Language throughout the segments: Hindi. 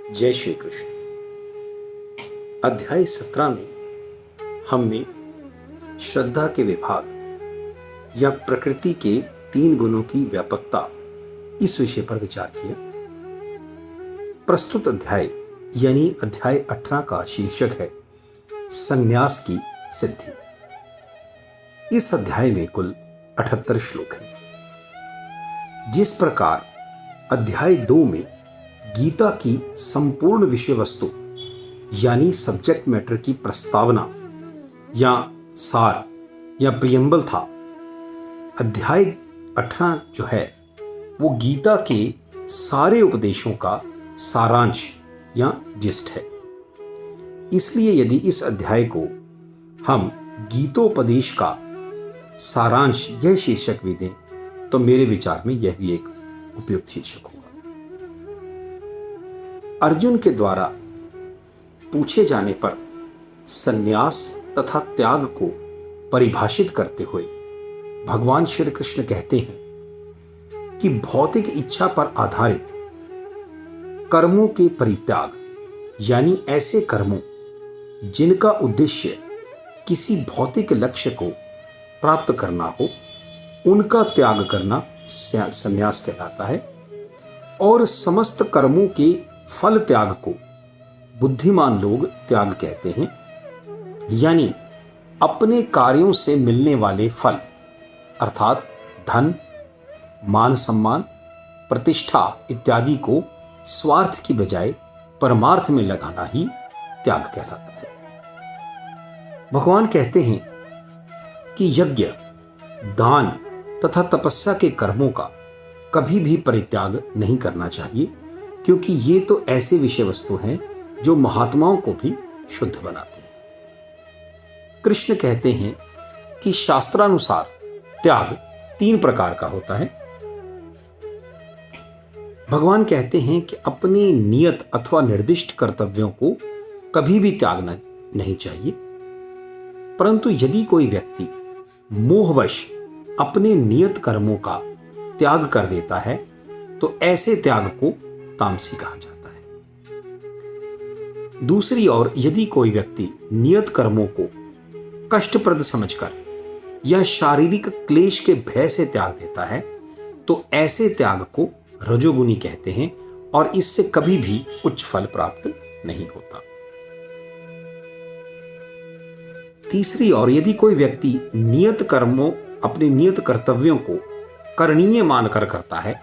जय श्री कृष्ण। अध्याय 17 में हमने श्रद्धा के विभाग या प्रकृति के 3 गुणों की व्यापकता इस विषय पर विचार किया। प्रस्तुत अध्याय यानी अध्याय 18 का शीर्षक है संन्यास की सिद्धि। इस अध्याय में कुल 78 श्लोक हैं। जिस प्रकार अध्याय 2 में गीता की संपूर्ण विषय वस्तु यानी सब्जेक्ट मैटर की प्रस्तावना या सार या प्रियम्बल था, अध्याय 18 जो है वो गीता के सारे उपदेशों का सारांश या जिस्ट है। इसलिए यदि इस अध्याय को हम गीतोपदेश का सारांश यह शीर्षक भी दें तो मेरे विचार में यह भी एक उपयुक्त शीर्षक होगा। अर्जुन के द्वारा पूछे जाने पर संन्यास तथा त्याग को परिभाषित करते हुए भगवान श्री कृष्ण कहते हैं कि भौतिक इच्छा पर आधारित कर्मों के परित्याग यानी ऐसे कर्मों जिनका उद्देश्य किसी भौतिक लक्ष्य को प्राप्त करना हो, उनका त्याग करना संन्यास कहलाता है। और समस्त कर्मों के फल त्याग को बुद्धिमान लोग त्याग कहते हैं, यानी अपने कार्यों से मिलने वाले फल अर्थात धन, मान सम्मान, प्रतिष्ठा इत्यादि को स्वार्थ की बजाय परमार्थ में लगाना ही त्याग कहलाता है। भगवान कहते हैं कि यज्ञ, दान तथा तपस्या के कर्मों का कभी भी परित्याग नहीं करना चाहिए, क्योंकि ये तो ऐसे विषय वस्तु हैं जो महात्माओं को भी शुद्ध बनाते हैं। कृष्ण कहते हैं कि शास्त्रानुसार त्याग 3 प्रकार का होता है। भगवान कहते हैं कि अपने नियत अथवा निर्दिष्ट कर्तव्यों को कभी भी त्यागना नहीं चाहिए, परंतु यदि कोई व्यक्ति मोहवश अपने नियत कर्मों का त्याग कर देता है तो ऐसे त्याग को तामसी कहा जाता है। दूसरी ओर यदि कोई व्यक्ति नियत कर्मों को कष्टप्रद समझकर या शारीरिक क्लेश के भय से त्याग देता है तो ऐसे त्याग को रजोगुनी कहते हैं और इससे कभी भी उच्च फल प्राप्त नहीं होता। तीसरी ओर यदि कोई व्यक्ति नियत कर्मों अपने नियत कर्तव्यों को करणीय मानकर करता है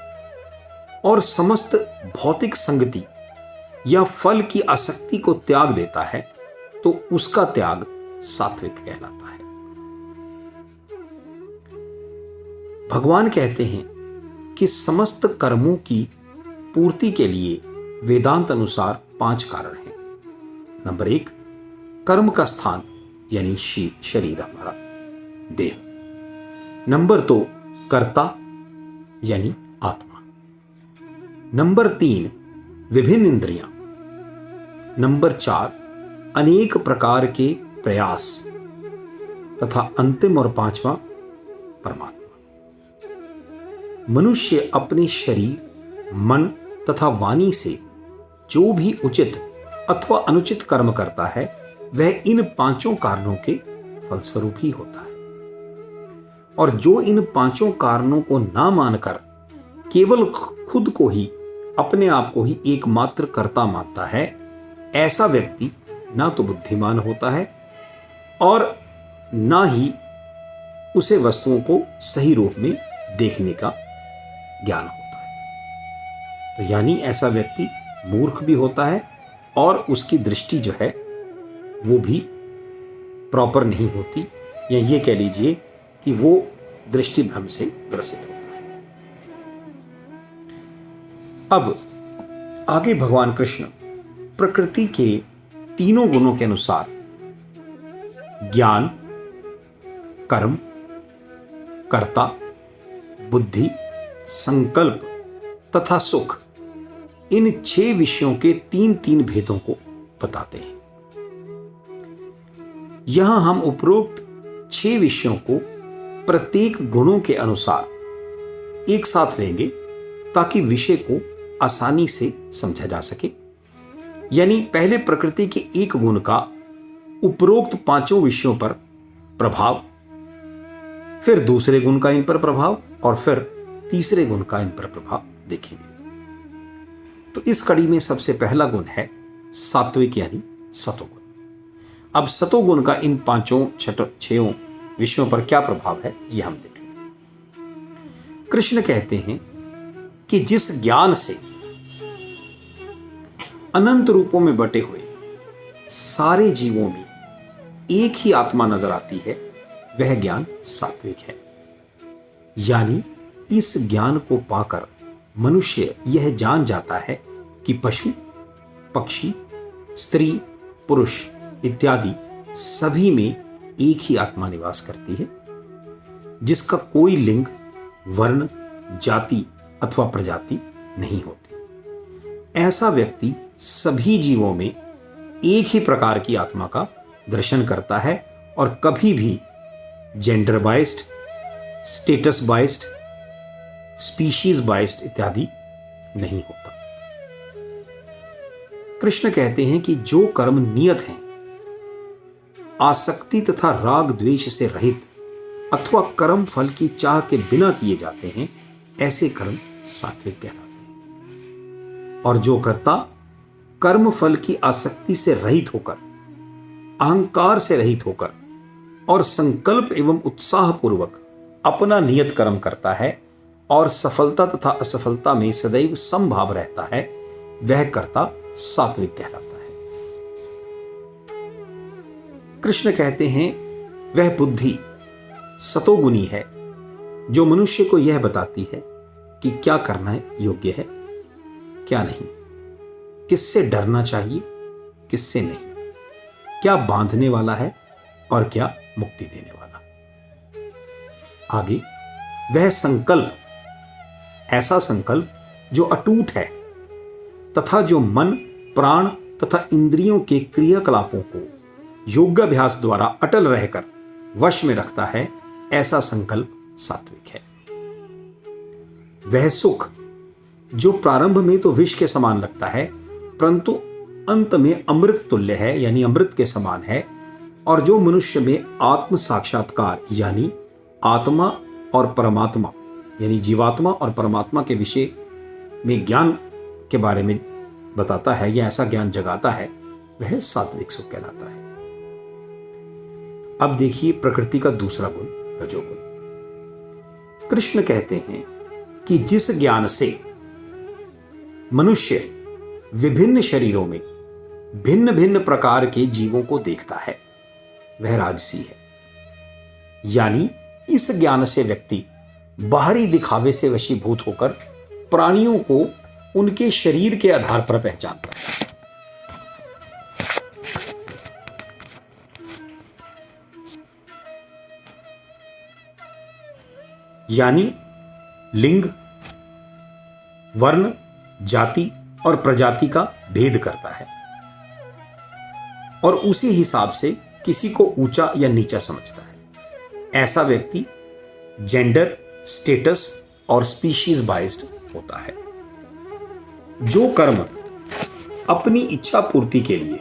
और समस्त भौतिक संगति या फल की आसक्ति को त्याग देता है तो उसका त्याग सात्विक कहलाता है। भगवान कहते हैं कि समस्त कर्मों की पूर्ति के लिए वेदांत अनुसार 5 कारण हैं। नंबर 1, कर्म का स्थान यानी शरीर हमारा देह। नंबर 2, कर्ता यानी आत्मा। नंबर 3, विभिन्न इंद्रियां। नंबर 4, अनेक प्रकार के प्रयास तथा अंतिम और 5वां परमात्मा। मनुष्य अपने शरीर, मन तथा वाणी से जो भी उचित अथवा अनुचित कर्म करता है वह इन 5 कारणों के फलस्वरूप ही होता है। और जो इन 5 कारणों को ना मानकर केवल खुद को ही, अपने आप को ही एकमात्र कर्ता मानता है, ऐसा व्यक्ति ना तो बुद्धिमान होता है और ना ही उसे वस्तुओं को सही रूप में देखने का ज्ञान होता है। तो यानी ऐसा व्यक्ति मूर्ख भी होता है और उसकी दृष्टि जो है वो भी प्रॉपर नहीं होती, या ये कह लीजिए कि वो दृष्टि भ्रम से ग्रसित होता है। अब आगे भगवान कृष्ण प्रकृति के 3 गुणों के अनुसार ज्ञान, कर्म, कर्ता, बुद्धि, संकल्प तथा सुख, इन 6 विषयों के 3 भेदों को बताते हैं। यहां हम उपरोक्त 6 विषयों को प्रत्येक गुणों के अनुसार एक साथ लेंगे ताकि विषय को आसानी से समझा जा सके यानी पहले प्रकृति के एक गुण का उपरोक्त पांचों विषयों पर प्रभाव, फिर दूसरे गुण का इन पर प्रभाव और फिर तीसरे गुण का इन पर प्रभाव देखेंगे। तो इस कड़ी में सबसे पहला गुण है सात्विक यानी सतोगुण। अब सतोगुण का इन पांचों छयों विषयों पर क्या प्रभाव है यह हम देखेंगे। कृष्ण कहते हैं कि जिस ज्ञान से अनंत रूपों में बटे हुए सारे जीवों में एक ही आत्मा नजर आती है वह ज्ञान सात्विक है। यानी इस ज्ञान को पाकर मनुष्य यह जान जाता है कि पशु, पक्षी, स्त्री, पुरुष इत्यादि सभी में एक ही आत्मा निवास करती है, जिसका कोई लिंग, वर्ण, जाति अथवा प्रजाति नहीं होती। ऐसा व्यक्ति सभी जीवों में एक ही प्रकार की आत्मा का दर्शन करता है और कभी भी gender biased, status biased, species biased इत्यादि नहीं होता। कृष्ण कहते हैं कि जो कर्म नियत हैं, आसक्ति तथा राग द्वेष से रहित अथवा कर्म फल की चाह के बिना किए जाते हैं, ऐसे कर्म सात्विक कहलाते हैं। और जो कर्ता कर्म फल की आसक्ति से रहित होकर, अहंकार से रहित होकर और संकल्प एवं उत्साह पूर्वक अपना नियत कर्म करता है और सफलता तथा असफलता में सदैव समभाव रहता है, वह कर्ता सात्विक कहलाता है। कृष्ण कहते हैं वह बुद्धि सतोगुणी है जो मनुष्य को यह बताती है कि क्या करना योग्य है, क्या नहीं, किससे डरना चाहिए, किससे नहीं, क्या बांधने वाला है और क्या मुक्ति देने वाला। आगे वह संकल्प, ऐसा संकल्प जो अटूट है तथा जो मन, प्राण तथा इंद्रियों के क्रियाकलापों को योगाभ्यास द्वारा अटल रहकर वश में रखता है, ऐसा संकल्प सात्विक है। वह सुख जो प्रारंभ में तो विष के समान लगता है परंतु अंत में अमृत तुल्य है, यानी अमृत के समान है, और जो मनुष्य में आत्म साक्षात्कार यानी आत्मा और परमात्मा यानी जीवात्मा और परमात्मा के विषय में ज्ञान के बारे में बताता है या ऐसा ज्ञान जगाता है, वह सात्विक सुख कहलाता है। अब देखिए प्रकृति का दूसरा गुण रजोगुण। कृष्ण कहते हैं कि जिस ज्ञान से मनुष्य विभिन्न शरीरों में भिन्न भिन्न प्रकार के जीवों को देखता है वह राजसी है। यानी इस ज्ञान से व्यक्ति बाहरी दिखावे से वशीभूत होकर प्राणियों को उनके शरीर के आधार पर पहचानता है। यानी लिंग, वर्ण, जाति और प्रजाति का भेद करता है और उसी हिसाब से किसी को ऊंचा या नीचा समझता है। ऐसा व्यक्ति जेंडर, स्टेटस और स्पीशीज बाइस्ड होता है। जो कर्म अपनी इच्छा पूर्ति के लिए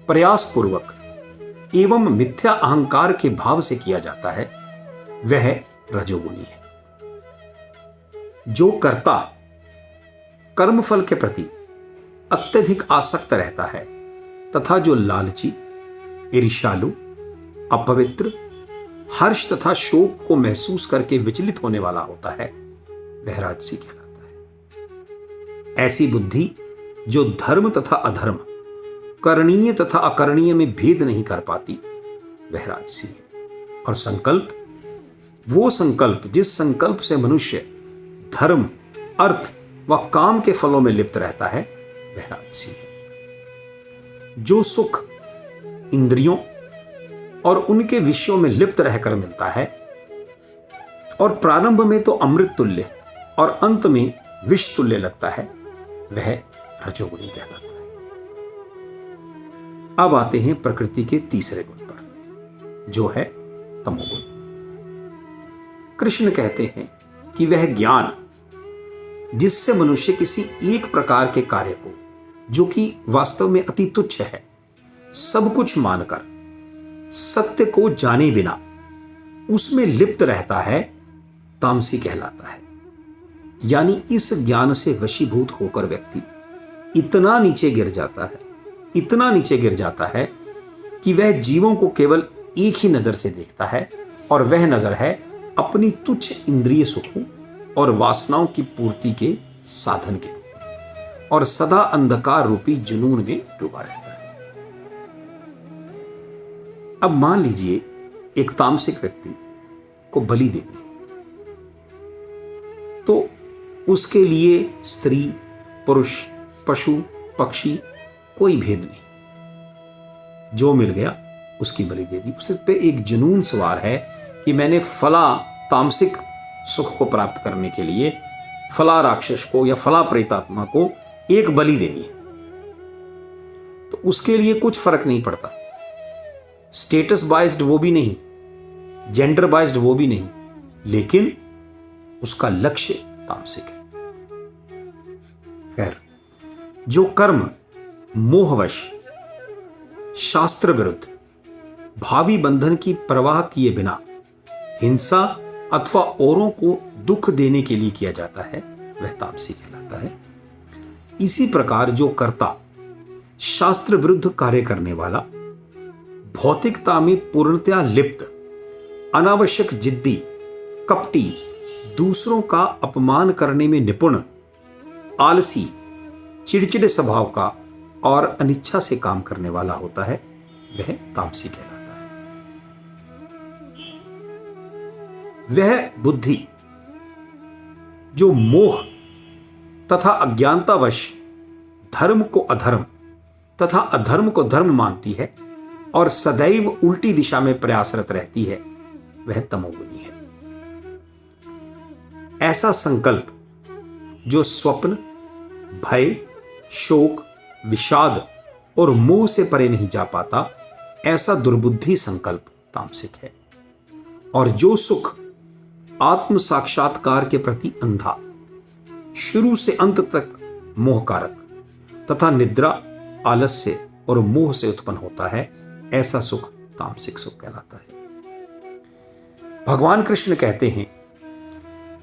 प्रयासपूर्वक एवं मिथ्या अहंकार के भाव से किया जाता है वह रजोगुणी है। जो कर्ता कर्मफल के प्रति अत्यधिक आसक्त रहता है तथा जो लालची, ईर्ष्यालु, अपवित्र, हर्ष तथा शोक को महसूस करके विचलित होने वाला होता है वह राजसी कहलाता है। ऐसी बुद्धि जो धर्म तथा अधर्म, करणीय तथा अकरणीय में भेद नहीं कर पाती वह राजसी है। और संकल्प, वो संकल्प जिस संकल्प से मनुष्य धर्म, अर्थ व काम के फलों में लिप्त रहता है वह राजसी है। जो सुख इंद्रियों और उनके विषयों में लिप्त रहकर मिलता है और प्रारंभ में तो अमृत तुल्य और अंत में विष तुल्य लगता है वह रजोगुणी कहलाता है। अब आते हैं प्रकृति के तीसरे गुण पर जो है तमोगुण। कृष्ण कहते हैं कि वह ज्ञान जिससे मनुष्य किसी एक प्रकार के कार्य को जो कि वास्तव में अति तुच्छ है, सब कुछ मानकर सत्य को जाने बिना उसमें लिप्त रहता है, तामसी कहलाता है। यानी इस ज्ञान से वशीभूत होकर व्यक्ति इतना नीचे गिर जाता है कि वह जीवों को केवल एक ही नजर से देखता है, और वह नजर है अपनी तुच्छ इंद्रिय सुखों और वासनाओं की पूर्ति के साधन के, और सदा अंधकार रूपी जुनून में डूबा रहता है। अब मान लीजिए एक तामसिक व्यक्ति को बलि देनी, तो उसके लिए स्त्री, पुरुष, पशु, पक्षी कोई भेद नहीं, जो मिल गया उसकी बलि दे दी। उस पे एक जुनून सवार है कि मैंने फला तामसिक सुख को प्राप्त करने के लिए फला राक्षस को या फला प्रेतात्मा को एक बलि देनी है, तो उसके लिए कुछ फर्क नहीं पड़ता। स्टेटस बाइज्ड वो भी नहीं, जेंडर बाइज्ड वो भी नहीं, लेकिन उसका लक्ष्य तामसिक है। खैर, जो कर्म मोहवश शास्त्र विरुद्ध भावी बंधन की परवाह किए बिना हिंसा अथवा औरों को दुख देने के लिए किया जाता है, वह तामसी कहलाता है। इसी प्रकार जो कर्ता शास्त्र विरुद्ध कार्य करने वाला, भौतिकता में पूर्णतया लिप्त, अनावश्यक जिद्दी, कपटी, दूसरों का अपमान करने में निपुण, आलसी, चिड़चिड़े स्वभाव का और अनिच्छा से काम करने वाला होता है, वह तामसी कहलाता है। वह बुद्धि जो मोह तथा अज्ञानतावश धर्म को अधर्म तथा अधर्म को धर्म मानती है और सदैव उल्टी दिशा में प्रयासरत रहती है, वह तमोगुनी है। ऐसा संकल्प जो स्वप्न, भय, शोक, विषाद और मोह से परे नहीं जा पाता, ऐसा दुर्बुद्धि संकल्प तामसिक है। और जो सुख आत्म साक्षात्कार के प्रति अंधा, शुरू से अंत तक मोहकारक तथा निद्रा, आलस्य और मोह से उत्पन्न होता है, ऐसा सुख तामसिक सुख कहलाता है। भगवान कृष्ण कहते हैं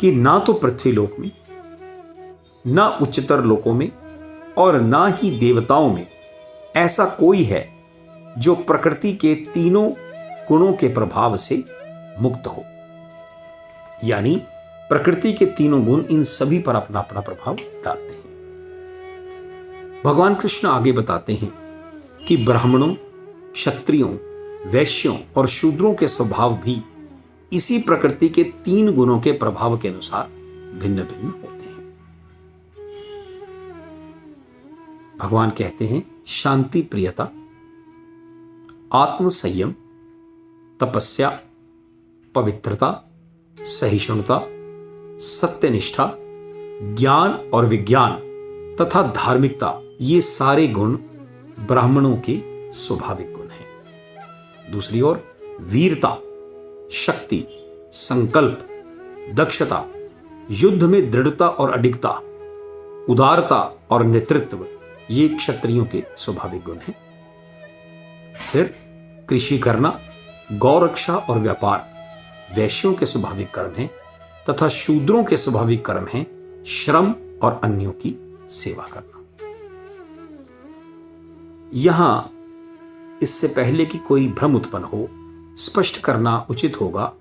कि ना तो पृथ्वी लोक में, ना उच्चतर लोकों में और ना ही देवताओं में ऐसा कोई है जो प्रकृति के तीनों गुणों के प्रभाव से मुक्त हो। यानी प्रकृति के तीनों गुण इन सभी पर अपना अपना प्रभाव डालते हैं। भगवान कृष्ण आगे बताते हैं कि ब्राह्मणों, क्षत्रियों, वैश्यों और शूद्रों के स्वभाव भी इसी प्रकृति के तीन गुणों के प्रभाव के अनुसार भिन्न भिन्न होते हैं। भगवान कहते हैं शांति प्रियता, आत्म संयम, तपस्या, पवित्रता, सहिष्णुता, सत्यनिष्ठा, ज्ञान और विज्ञान तथा धार्मिकता, ये सारे गुण ब्राह्मणों के स्वाभाविक गुण हैं। दूसरी ओर वीरता, शक्ति, संकल्प, दक्षता, युद्ध में दृढ़ता और अडिगता, उदारता और नेतृत्व, ये क्षत्रियों के स्वाभाविक गुण हैं। फिर कृषि करना, गौरक्षा और व्यापार वैश्यों के स्वाभाविक कर्म हैं तथा शूद्रों के स्वाभाविक कर्म हैं श्रम और अन्यों की सेवा करना। यहां इससे पहले कि कोई भ्रम उत्पन्न हो, स्पष्ट करना उचित होगा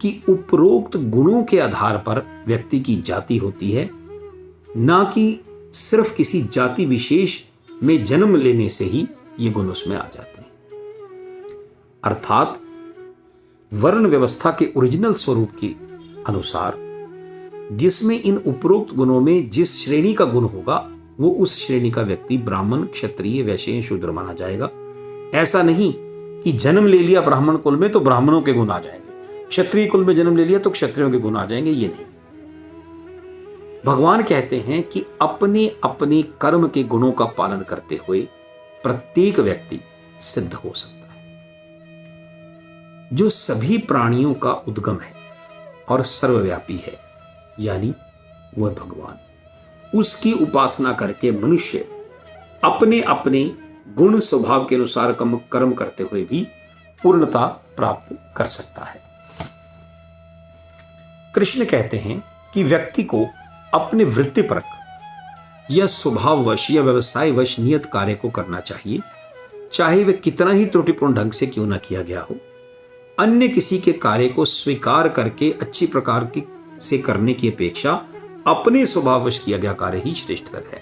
कि उपरोक्त गुणों के आधार पर व्यक्ति की जाति होती है, ना कि सिर्फ किसी जाति विशेष में जन्म लेने से ही ये गुण उसमें आ जाते हैं। अर्थात वर्ण व्यवस्था के ओरिजिनल स्वरूप के अनुसार जिसमें इन उपरोक्त गुणों में जिस श्रेणी का गुण होगा, वो उस श्रेणी का व्यक्ति ब्राह्मण, क्षत्रिय, वैश्य, शूद्र माना जाएगा। ऐसा नहीं कि जन्म ले लिया ब्राह्मण कुल में तो ब्राह्मणों के गुण आ जाएंगे, क्षत्रिय कुल में जन्म ले लिया तो क्षत्रियों के गुण आ जाएंगे, ये नहीं। भगवान कहते हैं कि अपने अपने कर्म के गुणों का पालन करते हुए प्रत्येक व्यक्ति सिद्ध हो सकता है। जो सभी प्राणियों का उद्गम है और सर्वव्यापी है, यानी वह भगवान, उसकी उपासना करके मनुष्य अपने अपने गुण स्वभाव के अनुसार कर्म करते हुए भी पूर्णता प्राप्त कर सकता है। कृष्ण कहते हैं कि व्यक्ति को अपने वृत्तिपरक या स्वभाववश या व्यवसायवश नियत कार्य को करना चाहिए, चाहे वह कितना ही त्रुटिपूर्ण ढंग से क्यों न किया गया हो। अन्य किसी के कार्य को स्वीकार करके अच्छी प्रकार से करने की अपेक्षा अपने स्वभाववश किया गया कार्य ही श्रेष्ठतर है।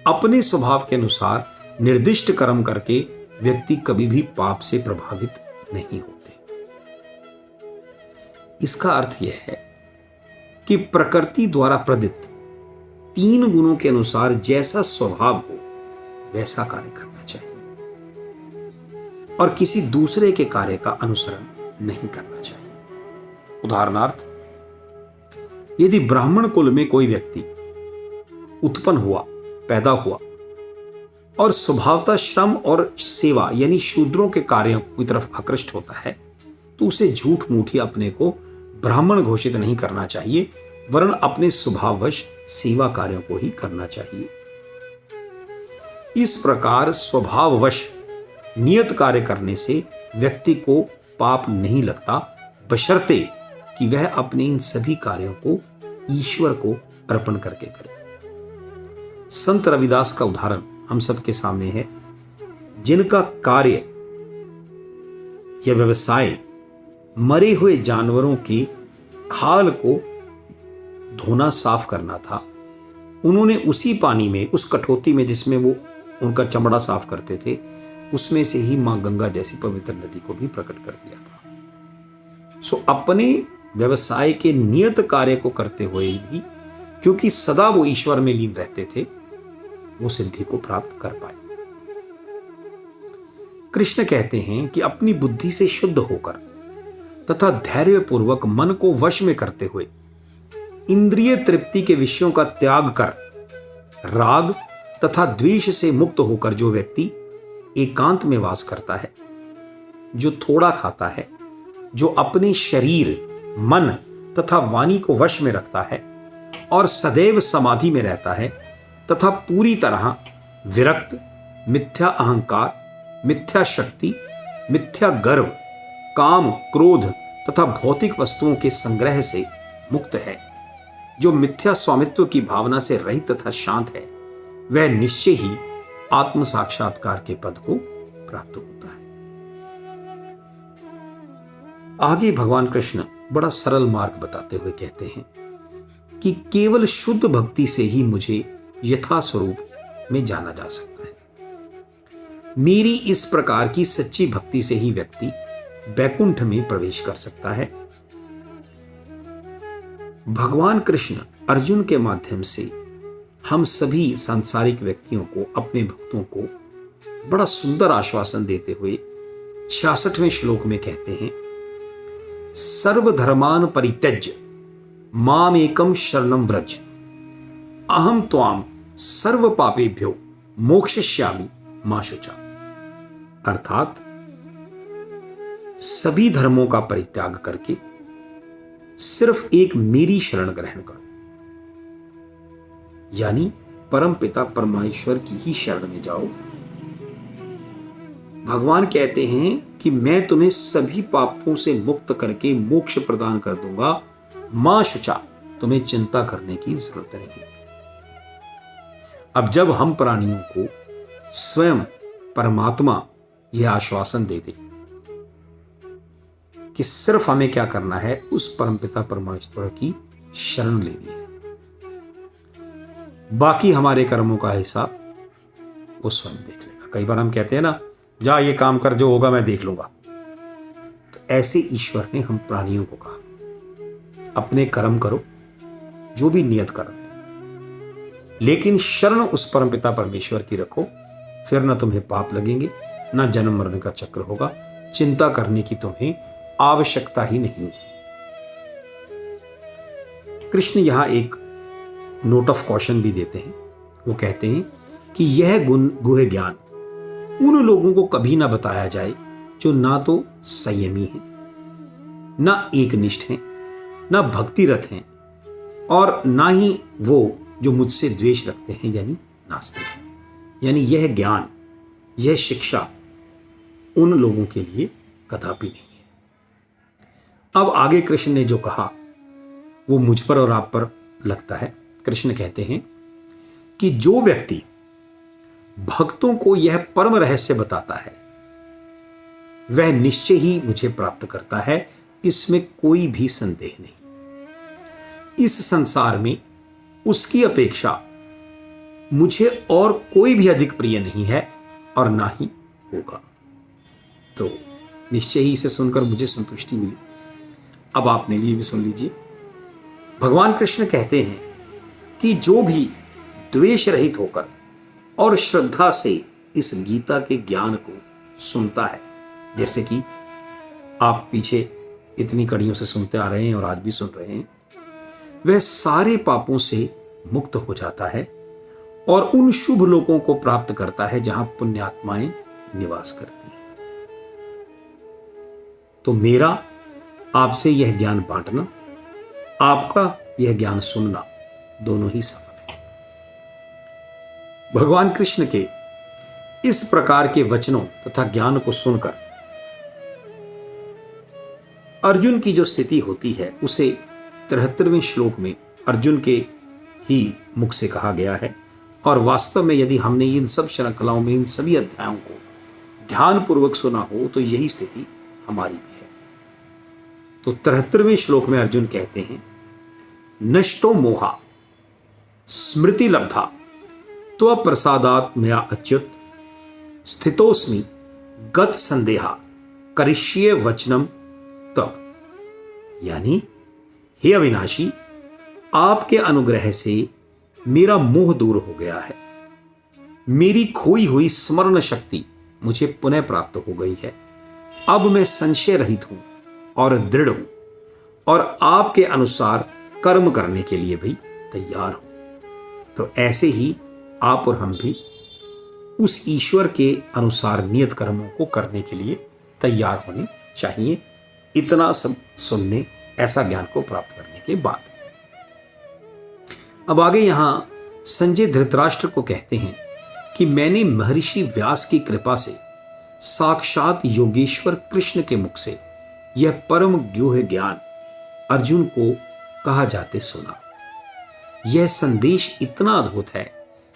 अपने स्वभाव के अनुसार निर्दिष्ट कर्म करके व्यक्ति कभी भी पाप से प्रभावित नहीं होते। इसका अर्थ यह है कि प्रकृति द्वारा प्रदत्त 3 गुणों के अनुसार जैसा स्वभाव हो वैसा कार्य करना चाहिए और किसी दूसरे के कार्य का अनुसरण नहीं करना चाहिए। उदाहरणार्थ, यदि ब्राह्मण कुल में कोई व्यक्ति उत्पन्न हुआ, पैदा हुआ और स्वभावतः श्रम और सेवा यानी शूद्रों के कार्यों की तरफ आकृष्ट होता है, तो उसे झूठ मूठ ही अपने को ब्राह्मण घोषित नहीं करना चाहिए, वरन अपने स्वभाववश सेवा कार्यों को ही करना चाहिए। इस प्रकार स्वभाववश नियत कार्य करने से व्यक्ति को पाप नहीं लगता, बशर्ते कि वह अपने इन सभी कार्यों को ईश्वर को अर्पण करके करे। संत रविदास का उदाहरण हम सबके सामने है, जिनका कार्य या व्यवसाय मरे हुए जानवरों की खाल को धोना साफ करना था। उन्होंने उसी पानी में, उस कठौती में जिसमें वो उनका चमड़ा साफ करते थे, उसमें से ही मां गंगा जैसी पवित्र नदी को भी प्रकट कर दिया था। सो अपने व्यवसाय के नियत कार्य को करते हुए भी, क्योंकि सदा वो ईश्वर में लीन रहते थे, वो सिद्धि को प्राप्त कर पाए। कृष्ण कहते हैं कि अपनी बुद्धि से शुद्ध होकर तथा धैर्यपूर्वक मन को वश में करते हुए इंद्रिय तृप्ति के विषयों का त्याग कर राग तथा द्वेष से मुक्त होकर जो व्यक्ति एकांत में वास करता है, जो थोड़ा खाता है, जो अपने शरीर, मन तथा वाणी को वश में रखता है और सदैव समाधि में रहता है तथा पूरी तरह विरक्त, मिथ्या अहंकार, मिथ्या शक्ति, मिथ्या गर्व, काम, क्रोध तथा भौतिक वस्तुओं के संग्रह से मुक्त है, जो मिथ्या स्वामित्व की भावना से रहित तथा शांत है, वह निश्चय ही आत्म साक्षात्कार के पद को प्राप्त होता है। आगे भगवान कृष्ण बड़ा सरल मार्ग बताते हुए कहते हैं कि केवल शुद्ध भक्ति से ही मुझे यथा स्वरूप में जाना जा सकता है। मेरी इस प्रकार की सच्ची भक्ति से ही व्यक्ति वैकुंठ में प्रवेश कर सकता है। भगवान कृष्ण अर्जुन के माध्यम से हम सभी सांसारिक व्यक्तियों को, अपने भक्तों को बड़ा सुंदर आश्वासन देते हुए 66वें श्लोक में कहते हैं, सर्वधर्मान परित्यज्य माम एकम शरणम व्रज अहम त्वाम सर्व पापेभ्यो मोक्षयिष्यामि मा शुचा। अर्थात सभी धर्मों का परित्याग करके सिर्फ एक मेरी शरण ग्रहण करो, यानी परम पिता परमेश्वर की ही शरण में जाओ। भगवान कहते हैं कि मैं तुम्हें सभी पापों से मुक्त करके मोक्ष प्रदान कर दूंगा, मां शुचा, तुम्हें चिंता करने की जरूरत नहीं। अब जब हम प्राणियों को स्वयं परमात्मा यह आश्वासन दे दे कि सिर्फ हमें क्या करना है, उस परमपिता परमेश्वर की शरण लेनी है, बाकी हमारे कर्मों का हिसाब वो स्वयं देख लेगा। कई बार हम कहते हैं ना, जा ये काम कर, जो होगा मैं देख लूंगा। तो ऐसे ईश्वर ने हम प्राणियों को कहा, अपने कर्म करो जो भी नियत कर्म है, लेकिन शरण उस परमपिता परमेश्वर की रखो, फिर ना तुम्हें पाप लगेंगे, ना जन्म मरण का चक्र होगा, चिंता करने की तुम्हें आवश्यकता ही नहीं। कृष्ण यहां एक नोट ऑफ कॉशन भी देते हैं। वो कहते हैं कि यह गुह ज्ञान उन लोगों को कभी ना बताया जाए जो ना तो संयमी हैं, ना एकनिष्ठ हैं, ना भक्तिरत हैं, और ना ही वो जो मुझसे द्वेष रखते हैं यानी नास्तिक हैं। यानी यह ज्ञान, यह शिक्षा उन लोगों के लिए कदापि नहीं है। अब आगे कृष्ण ने जो कहा वो मुझ पर और आप पर लगता है। कृष्ण कहते हैं कि जो व्यक्ति भक्तों को यह परम रहस्य बताता है वह निश्चय ही मुझे प्राप्त करता है, इसमें कोई भी संदेह नहीं। इस संसार में उसकी अपेक्षा मुझे और कोई भी अधिक प्रिय नहीं है और ना ही होगा। तो निश्चय ही इसे सुनकर मुझे संतुष्टि मिली। अब आप मेरे लिए भी सुन लीजिए। भगवान कृष्ण कहते हैं कि जो भी द्वेष रहित होकर और श्रद्धा से इस गीता के ज्ञान को सुनता है, जैसे कि आप पीछे इतनी कड़ियों से सुनते आ रहे हैं और आज भी सुन रहे हैं, वह सारे पापों से मुक्त हो जाता है और उन शुभ लोकों को प्राप्त करता है जहां पुण्यात्माएं निवास करती हैं। तो मेरा आपसे यह ज्ञान बांटना, आपका यह ज्ञान सुनना, दोनों ही सफल है। भगवान कृष्ण के इस प्रकार के वचनों तथा ज्ञान को सुनकर अर्जुन की जो स्थिति होती है उसे 73वें श्लोक में अर्जुन के ही मुख से कहा गया है। और वास्तव में यदि हमने इन सब श्रृंखलाओं में इन सभी अध्यायों को ध्यानपूर्वक सुना हो तो यही स्थिति हमारी भी है। तो 73वें श्लोक में अर्जुन कहते हैं, नष्टो मोहा स्मृति लब्धा तो प्रसादात मया अच्युत स्थितोस्मि गत संदेहा करिष्ये वचनम तब। यानी हे अविनाशी, आपके अनुग्रह से मेरा मोह दूर हो गया है, मेरी खोई हुई स्मरण शक्ति मुझे पुनः प्राप्त हो गई है। अब मैं संशय रहित हूं और दृढ़ हूं और आपके अनुसार कर्म करने के लिए भी तैयार हूं। तो ऐसे ही आप और हम भी उस ईश्वर के अनुसार नियत कर्मों को करने के लिए तैयार होने चाहिए। इतना सब सुनने, ऐसा ज्ञान को प्राप्त करने के बाद अब आगे यहां संजय धृतराष्ट्र को कहते हैं कि मैंने महर्षि व्यास की कृपा से साक्षात योगेश्वर कृष्ण के मुख से यह परम गुह्य ज्ञान अर्जुन को कहा जाते सुना। यह संदेश इतना अद्भुत है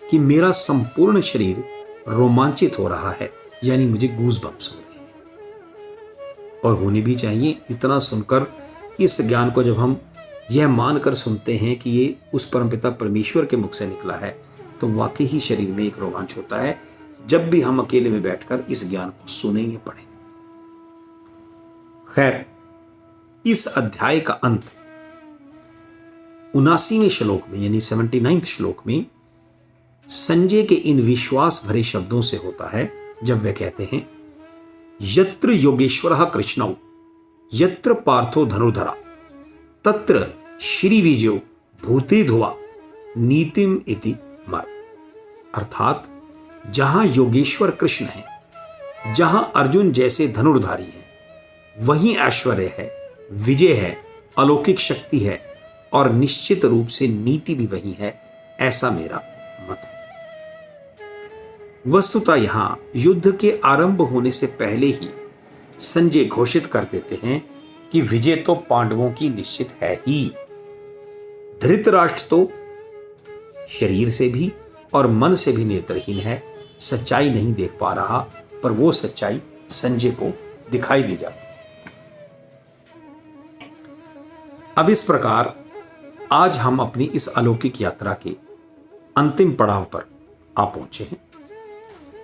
कि मेरा संपूर्ण शरीर रोमांचित हो रहा है, यानी मुझे गूज़बम्प्स हो रहे हैं और होने भी चाहिए। इतना सुनकर इस ज्ञान को जब हम यह मानकर सुनते हैं कि ये उस परमपिता परमेश्वर के मुख से निकला है तो वाकई ही शरीर में एक रोमांच होता है जब भी हम अकेले में बैठकर इस ज्ञान को सुने या पढ़ें। खैर, इस अध्याय का अंत 79वें श्लोक में यानी 79वें श्लोक में संजय के इन विश्वास भरे शब्दों से होता है जब वे कहते हैं, यत्र योगेश्वरः कृष्णौ यत्र पार्थो धनुर्धरा तत्र श्री विजयो भूति ध्रुवा नीतिम इति मर। अर्थात जहां योगेश्वर कृष्ण है, जहां अर्जुन जैसे धनुर्धारी है, वहीं ऐश्वर्य है, विजय है, अलौकिक शक्ति है और निश्चित रूप से नीति भी वही है, ऐसा मेरा मत है। वस्तुतः यहां युद्ध के आरंभ होने से पहले ही संजय घोषित कर देते हैं कि विजय तो पांडवों की निश्चित है ही। धृतराष्ट्र तो शरीर से भी और मन से भी नेत्रहीन है, सच्चाई नहीं देख पा रहा, पर वो सच्चाई संजय को दिखाई दी जाती है। अब इस प्रकार आज हम अपनी इस अलौकिक यात्रा के अंतिम पड़ाव पर आ पहुंचे हैं,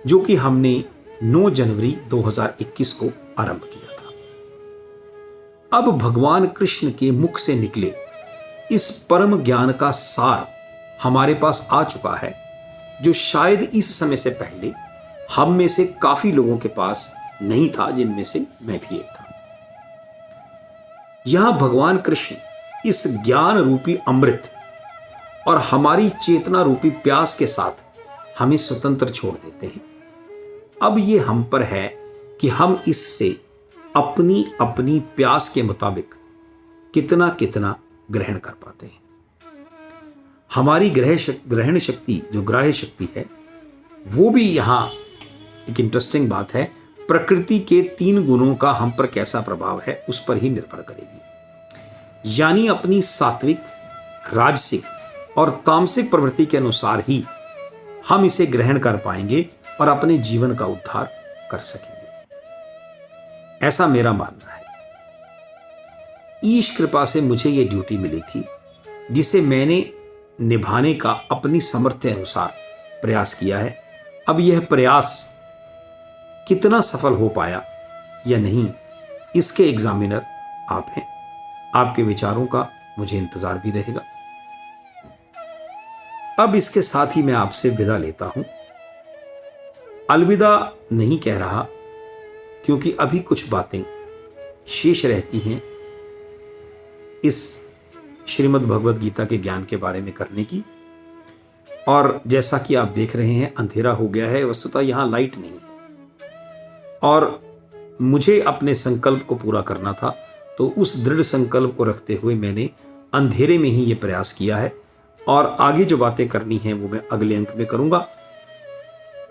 जो कि हमने 9 जनवरी 2021 को आरंभ किया था। अब भगवान कृष्ण के मुख से निकले इस परम ज्ञान का सार हमारे पास आ चुका है, जो शायद इस समय से पहले हम में से काफी लोगों के पास नहीं था, जिनमें से मैं भी एक था। यहां भगवान कृष्ण इस ज्ञान रूपी अमृत और हमारी चेतना रूपी प्यास के साथ हमें स्वतंत्र छोड़ देते हैं। अब ये हम पर है कि हम इससे अपनी अपनी प्यास के मुताबिक कितना कितना ग्रहण कर पाते हैं। हमारी ग्रहण शक्ति, जो ग्राह्य शक्ति है, वो भी यहाँ एक इंटरेस्टिंग बात है, प्रकृति के 3 गुणों का हम पर कैसा प्रभाव है उस पर ही निर्भर करेगी। यानी अपनी सात्विक, राजसिक और तामसिक प्रवृत्ति के अनुसार ही हम इसे ग्रहण कर पाएंगे और अपने जीवन का उद्धार कर सकेंगे, ऐसा मेरा मानना है। ईश कृपा से मुझे यह ड्यूटी मिली थी जिसे मैंने निभाने का अपनी सामर्थ्य अनुसार प्रयास किया है। अब यह प्रयास कितना सफल हो पाया या नहीं, इसके एग्जामिनर आप हैं। आपके विचारों का मुझे इंतजार भी रहेगा। अब इसके साथ ही मैं आपसे विदा लेता हूं। अलविदा नहीं कह रहा, क्योंकि अभी कुछ बातें शेष रहती हैं इस श्रीमद् भगवद गीता के ज्ञान के बारे में करने की। और जैसा कि आप देख रहे हैं, अंधेरा हो गया है, वस्तुतः यहां लाइट नहीं है और मुझे अपने संकल्प को पूरा करना था, तो उस दृढ़ संकल्प को रखते हुए मैंने अंधेरे में ही ये प्रयास किया है। और आगे जो बातें करनी हैं वो मैं अगले अंक में करूंगा।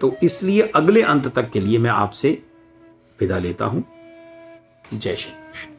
तो इसलिए अगले अंत तक के लिए मैं आपसे विदा लेता हूं। जय श्री कृष्ण।